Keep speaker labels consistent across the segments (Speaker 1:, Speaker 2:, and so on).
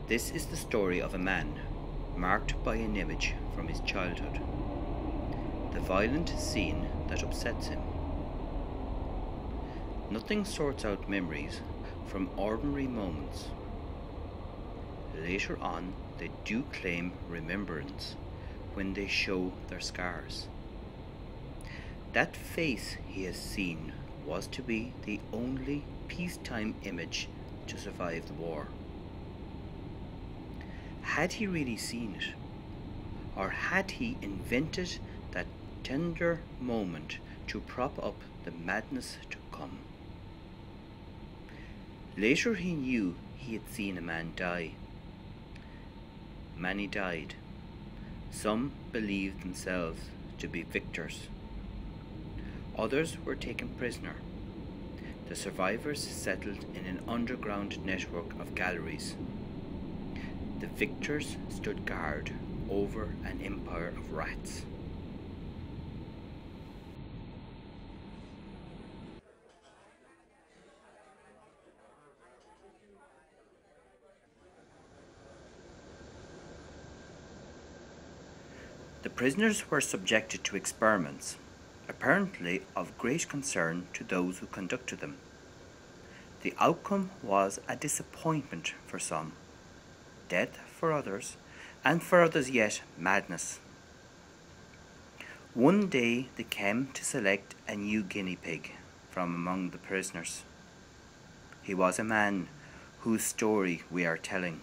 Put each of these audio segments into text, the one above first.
Speaker 1: This is the story of a man marked by an image from his childhood, the violent scene that upsets him. Nothing sorts out memories from ordinary moments. Later on, they do claim remembrance when they show their scars. That face he has seen was to be the only peacetime image to survive the war. Had he really seen it? Or had he invented that tender moment to prop up the madness to come? Later he knew he had seen a man die. Many died. Some believed themselves to be victors. Others were taken prisoner. The survivors settled in an underground network of galleries. The victors stood guard over an empire of rats. The prisoners were subjected to experiments, apparently of great concern to those who conducted them. The outcome was a disappointment for some, death for others, and for others yet, madness. One day they came to select a new guinea pig from among the prisoners. He was a man whose story we are telling.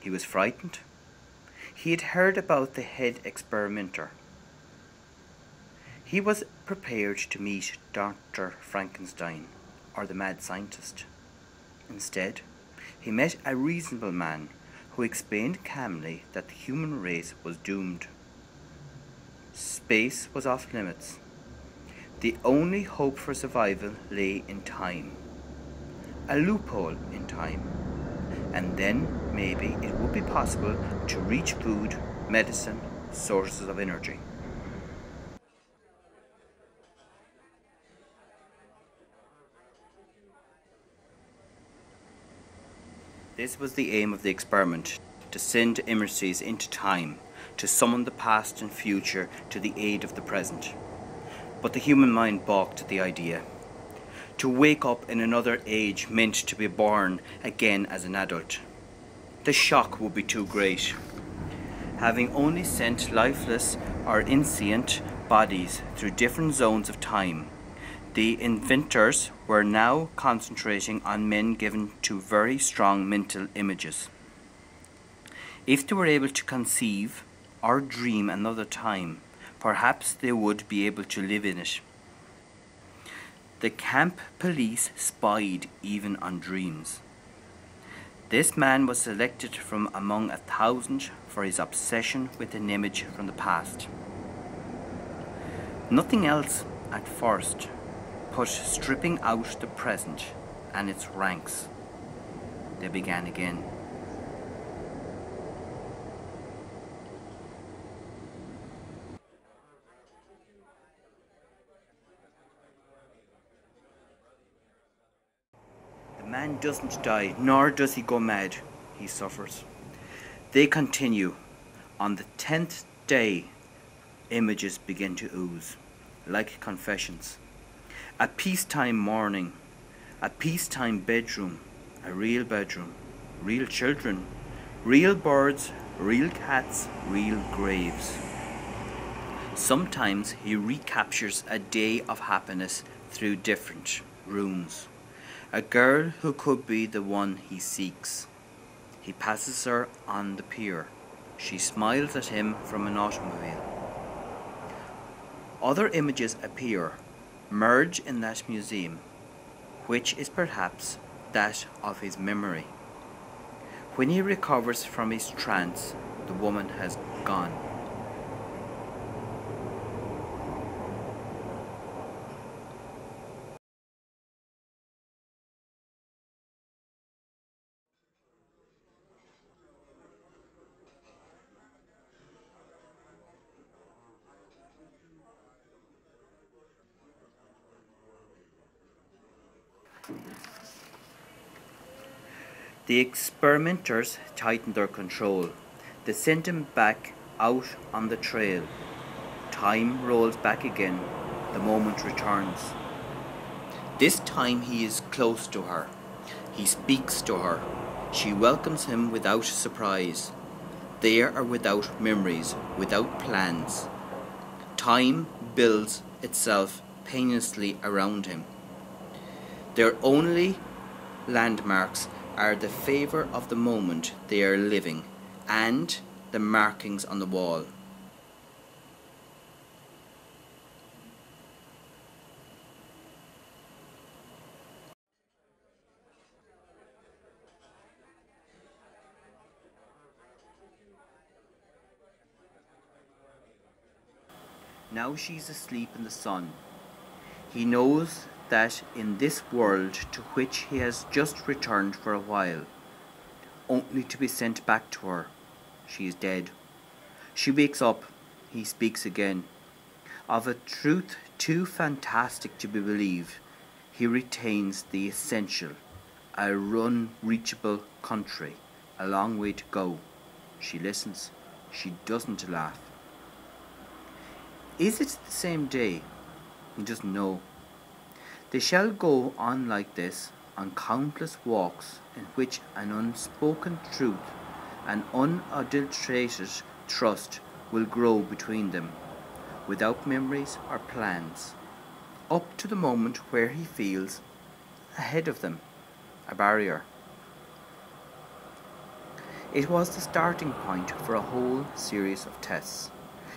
Speaker 1: He was frightened. He had heard about the head experimenter. He was prepared to meet Dr. Frankenstein, or the mad scientist. Instead, he met a reasonable man who explained calmly that the human race was doomed. Space was off limits. The only hope for survival lay in time, a loophole in time, and then maybe it would be possible to reach food, medicine, sources of energy. This was the aim of the experiment, to send emissaries into time, to summon the past and future to the aid of the present. But the human mind balked at the idea. To wake up in another age meant to be born again as an adult. The shock would be too great. Having only sent lifeless or insentient bodies through different zones of time, the inventors were now concentrating on men given to very strong mental images. If they were able to conceive or dream another time, perhaps they would be able to live in it. The camp police spied even on dreams. This man was selected from among 1,000 for his obsession with an image from the past. Nothing else at first, but stripping out the present and its ranks. They began again. The man doesn't die, nor does he go mad. He suffers. They continue. On the 10th day, images begin to ooze, like confessions. A peacetime morning, a peacetime bedroom, a real bedroom, real children, real birds, real cats, real graves. Sometimes he recaptures a day of happiness through different rooms. A girl who could be the one he seeks. He passes her on the pier. She smiles at him from an automobile. Other images appear, merge in that museum, which is perhaps that of his memory. When he recovers from his trance, the woman has gone. The experimenters tighten their control. They send him back out on the trail. Time rolls back again. The moment returns. This time he is close to her. He speaks to her. She welcomes him without surprise. They are without memories, without plans. Time builds itself painlessly around him. Their only landmarks are the favour of the moment they are living and the markings on the wall. Now she's asleep in the sun. He knows that in this world to which he has just returned for a while, only to be sent back to her, she is dead. She wakes up. He speaks again. Of a truth too fantastic to be believed, he retains the essential. A unreachable country, a long way to go. She listens. She doesn't laugh. Is it the same day? He doesn't know. They shall go on like this, on countless walks in which an unspoken truth, an unadulterated trust will grow between them, without memories or plans, up to the moment where he feels, ahead of them, a barrier. It was the starting point for a whole series of tests,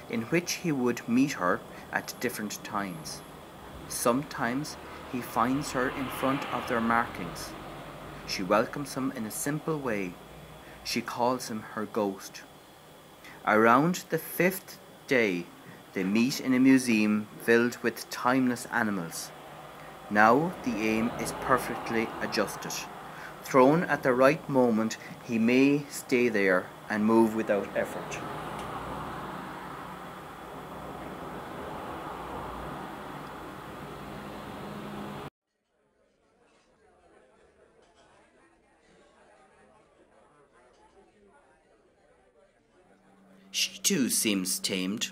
Speaker 1: in which he would meet her at different times. Sometimes he finds her in front of their markings. She welcomes him in a simple way. She calls him her ghost. Around the 5th day, they meet in a museum filled with timeless animals. Now the aim is perfectly adjusted. Thrown at the right moment, he may stay there and move without effort. She too seems tamed.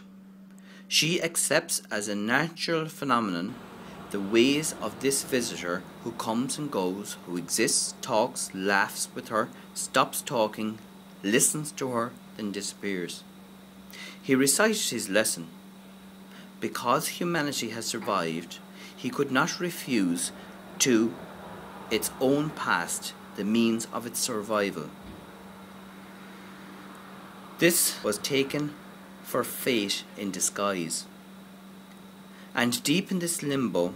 Speaker 1: She accepts as a natural phenomenon the ways of this visitor who comes and goes, who exists, talks, laughs with her, stops talking, listens to her, then disappears. He recited his lesson. Because humanity has survived, he could not refuse to its own past the means of its survival. This was taken for fate in disguise. And deep in this limbo,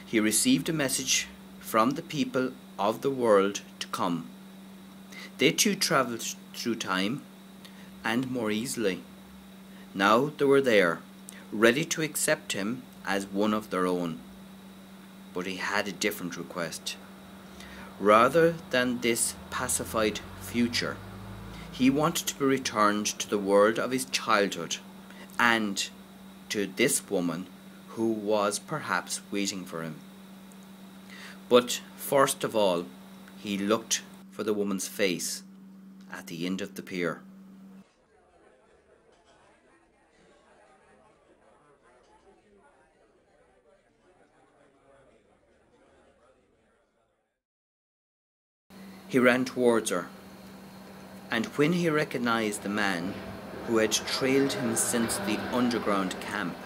Speaker 1: he received a message from the people of the world to come. They too travelled through time, and more easily. Now they were there, ready to accept him as one of their own. But he had a different request. Rather than this pacified future, he wanted to be returned to the world of his childhood and to this woman who was perhaps waiting for him. But first of all, he looked for the woman's face at the end of the pier. He ran towards her, and when he recognized the man who had trailed him since the underground camp,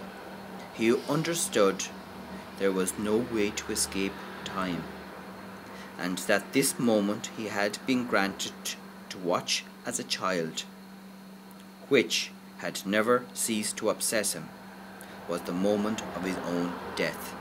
Speaker 1: he understood there was no way to escape time, and that this moment he had been granted to watch as a child, which had never ceased to obsess him, was the moment of his own death.